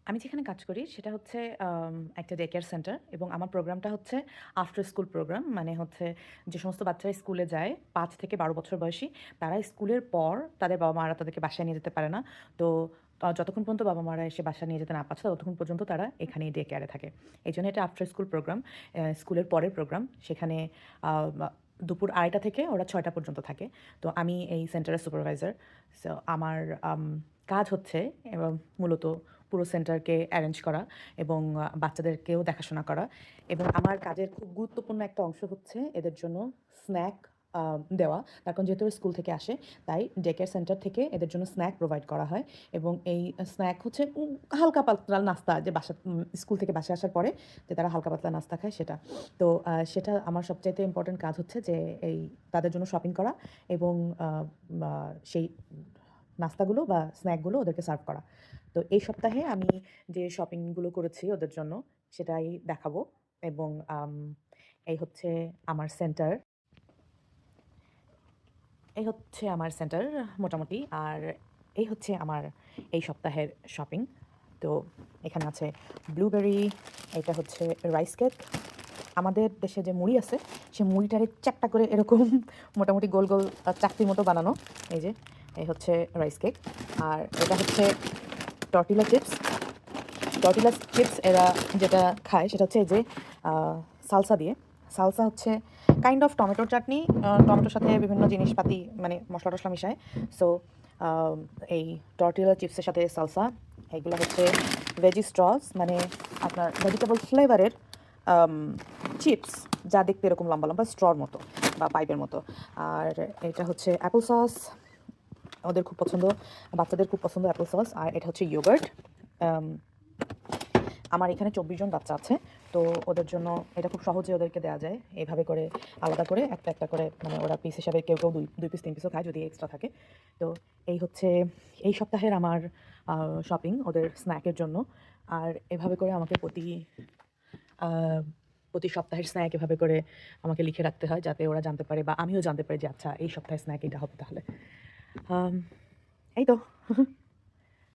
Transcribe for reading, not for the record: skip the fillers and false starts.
আমি যেখানে কাজ করি সেটা হচ্ছে একটা ডে কেয়ার সেন্টার এবং আমার প্রোগ্রামটা হচ্ছে আফটার স্কুল প্রোগ্রাম। মানে হচ্ছে যে সমস্ত বাচ্চারা স্কুলে যায় ৫ থেকে ১২ বছর বয়সী, তারা স্কুলের পর তাদের বাবা-মারা তাদেরকে বাসায় নিয়ে যেতে পারে না। তো যতক্ষণ পর্যন্ত বাবা-মারা এসে বাসায় নিয়ে যেতে না পারছে, ততক্ষণ পর্যন্ত তারা এখানেই ডে কেয়ারে থাকে। এইজন্য এটা আফটার স্কুল প্রোগ্রাম, স্কুলের পরের প্রোগ্রাম। সেখানে আ বা দুপুর ২:৩০ থেকে ওরা ৬টা পর্যন্ত থাকে। তো আমি এই সেন্টারের সুপারভাইজার। সো আমার কাজ হচ্ছে এবং মূলত পুরো সেন্টারকে অ্যারেঞ্জ করা এবং বাচ্চাদেরকেও দেখাশোনা করা। এবং আমার কাজের খুব গুরুত্বপূর্ণ একটা অংশ হচ্ছে এদের জন্য স্ন্যাক দেওয়া। তার কারণ যেহেতু ওরা স্কুল থেকে আসে, তাই ডে কেয়ার সেন্টার থেকে এদের জন্য স্ন্যাক প্রোভাইড করা হয়। এবং এই স্ন্যাক হচ্ছে হালকা পাতলা নাস্তা, যে স্কুল থেকে বাসায় আসার পরে যে তারা হালকা পাতলা নাস্তা খায় সেটা। তো সেটা আমার সবচাইতে ইম্পোর্টেন্ট কাজ হচ্ছে যে এই তাদের জন্য শপিং করা এবং আ বা সেই নাস্তাগুলো বা স্ন্যাকগুলো ওদেরকে সার্ভ করা। তো এই সপ্তাহে আমি যে শপিংগুলো করেছি ওদের জন্য সেটাই দেখাবো। এবং এই হচ্ছে আমার সেন্টার। এই হচ্ছে আমার সেন্টার মোটামুটি। আর এই হচ্ছে আমার এই সপ্তাহের শপিং। তো এখানে আছে ব্লুবেরি, এটা হচ্ছে রাইস কেক। আমাদের দেশে যে মুড়ি আছে, সে মুড়িটারে চ্যাপ্টা করে এরকম মোটামুটি গোল, গোল চাকতির মতো বানানো। এই যে, এই হচ্ছে রাইস কেক। আর এটা হচ্ছে টর্টিলা চিপস। টর্টিলা চিপস এরা যেটা খায় সেটা হচ্ছে এই যে সালসা দিয়ে। সালসা হচ্ছে কাইন্ড অফ টমেটোর চাটনি। টমেটোর সাথে বিভিন্ন জিনিসপাতি মানে মশলা-টশলা মিশায়। সো এই টর্টিলা চিপসের সাথে সালসা, এইগুলো হচ্ছে ভেজি স্ট্রস, মানে আপনার ভেজিটেবল ফ্লেভারের আম চিপস, যা দেখতে এরকম লম্বা, লম্বা স্ট্রর মতো বা পাইপের মতো। আর এটা হচ্ছে অ্যাপল সস, ওদের খুব পছন্দ, বাচ্চাদের খুব পছন্দ অ্যাপল সস। আর এটা হচ্ছে ইয়োগার্ট। আম আমার এখানে ২৪ জন বাচ্চা আছে। তো ওদের জন্য এটা খুব সহজে ওদেরকে দেয়া যায়। এভাবে করে আলাদা করে একটা, একটা করে, মানে ওরা পিস হিসাবে কেউ, কেউ ২ পিস ৩ পিসও খায় যদি এক্সট্রা থাকে। তো এই হচ্ছে এই সপ্তাহের আমার আ শপিং ওদের স্ন্যাকের জন্য। আর এভাবে করে আমাকে আ প্রতি সপ্তাহের স্ন্যাক এভাবে করে আমাকে লিখে রাখতে হয়, যাতে ওরা জানতে পারে বা আমিও জানতে পারি যে আচ্ছা এই সপ্তাহের স্ন্যাক এটা হবে তাহলে। আম এই তো।